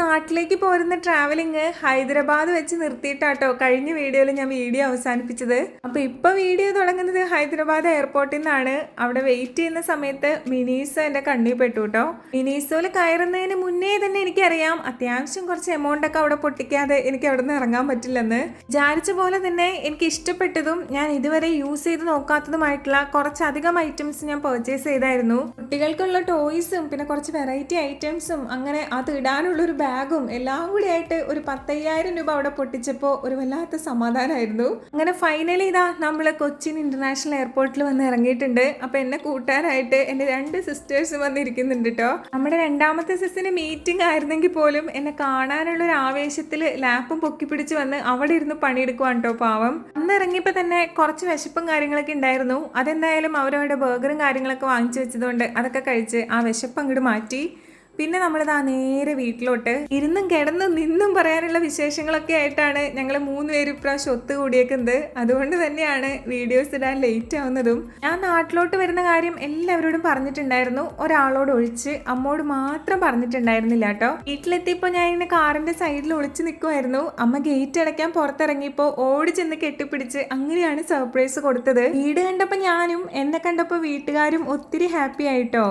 നാട്ടിലേക്ക് പോരുന്ന ട്രാവലിങ് ഹൈദരാബാദ് വെച്ച് നിർത്തിയിട്ടാട്ടോ കഴിഞ്ഞ വീഡിയോയിൽ ഞാൻ വീഡിയോ അവസാനിപ്പിച്ചത്. അപ്പോൾ ഇപ്പോൾ വീഡിയോ തുടങ്ങുന്നത് ഹൈദരാബാദ് എയർപോർട്ടിൽ നിന്നാണ്. അവിടെ വെയിറ്റ് ചെയ്യുന്ന സമയത്ത് മിനീസോ എൻ്റെ കണ്ണിൽ പെട്ടു കേട്ടോ. മിനീസോയിൽ കയറുന്നതിന് മുന്നേ തന്നെ എനിക്കറിയാം അത്യാവശ്യം കുറച്ച് എമൗണ്ട് ഒക്കെ അവിടെ പൊട്ടിക്കാതെ എനിക്ക് അവിടെ നിന്ന് ഇറങ്ങാൻ പറ്റില്ലെന്ന്. വിചാരിച്ച പോലെ തന്നെ എനിക്ക് ഇഷ്ടപ്പെട്ടതും ഞാൻ ഇതുവരെ യൂസ് ചെയ്ത് നോക്കാത്തതുമായിട്ടുള്ള കുറച്ചധികം ഐറ്റംസ് ഞാൻ പർച്ചേസ് ചെയ്തായിരുന്നു. കുട്ടികൾക്കുള്ള ടോയ്സും പിന്നെ കുറച്ച് വെറൈറ്റി ഐറ്റംസും അങ്ങനെ അത് ഇടാനുള്ളൊരു ബാഗും എല്ലാം കൂടി ആയിട്ട് ഒരു 10,000 രൂപ അവിടെ പൊട്ടിച്ചപ്പോൾ ഒരു വല്ലാത്ത സമാധാനമായിരുന്നു. അങ്ങനെ ഫൈനലി ഇതാ നമ്മൾ കൊച്ചിൻ ഇന്റർനാഷണൽ എയർപോർട്ടിൽ വന്ന് ഇറങ്ങിയിട്ടുണ്ട്. അപ്പോൾ എന്നെ കൂട്ടാനായിട്ട് എൻ്റെ 2 സിസ്റ്റേഴ്സ് വന്നിരിക്കുന്നുണ്ട് കേട്ടോ. നമ്മുടെ രണ്ടാമത്തെ സിസ്റ്ററിന് മീറ്റിംഗ് ആയിരുന്നെങ്കിൽ പോലും എന്നെ കാണാനുള്ള ഒരു ആവേശത്തിൽ ലാപ്പും പൊക്കി പിടിച്ച് വന്ന് അവിടെ ഇരുന്ന് പണിയെടുക്കുവാണ് കേട്ടോ പാവം. അന്ന് ഇറങ്ങിയപ്പോൾ തന്നെ കുറച്ച് വിശപ്പും കാര്യങ്ങളൊക്കെ ഉണ്ടായിരുന്നു. അതെന്തായാലും അവരവരുടെ ബർഗറും കാര്യങ്ങളൊക്കെ വാങ്ങിച്ചു വെച്ചതുകൊണ്ട് അതൊക്കെ കഴിച്ച് ആ വിശപ്പ് അങ്ങോട്ട് മാറ്റി. പിന്നെ നമ്മളിതാ നേരെ വീട്ടിലോട്ട് ഇരുന്നും കിടന്നും നിന്നും പറയാനുള്ള വിശേഷങ്ങളൊക്കെ ആയിട്ടാണ് ഞങ്ങൾ 3 പേര് ഇപ്രാവശ്യം ഒത്തുകൂടിയേക്കുന്നത്. അതുകൊണ്ട് തന്നെയാണ് വീഡിയോസ് ഇടാൻ ലേറ്റ് ആവുന്നതും. ഞാൻ നാട്ടിലോട്ട് വരുന്ന കാര്യം എല്ലാവരോടും പറഞ്ഞിട്ടുണ്ടായിരുന്നു, ഒരാളോട് ഒഴിച്ച് അമ്മോട് മാത്രം പറഞ്ഞിട്ടുണ്ടായിരുന്നില്ല കേട്ടോ. വീട്ടിലെത്തിയപ്പോൾ ഞാൻ ഇങ്ങനെ കാറിന്റെ സൈഡിൽ ഒളിച്ച് നിൽക്കുമായിരുന്നു. അമ്മ ഗേറ്റ് അടയ്ക്കാൻ പുറത്തിറങ്ങിയപ്പോൾ ഓടി ചെന്ന് കെട്ടിപ്പിടിച്ച് അങ്ങനെയാണ് സർപ്രൈസ് കൊടുത്തത്. വീട് കണ്ടപ്പോൾ ഞാനും എന്നെ കണ്ടപ്പോൾ വീട്ടുകാരും ഒത്തിരി ഹാപ്പി ആയിട്ടോ.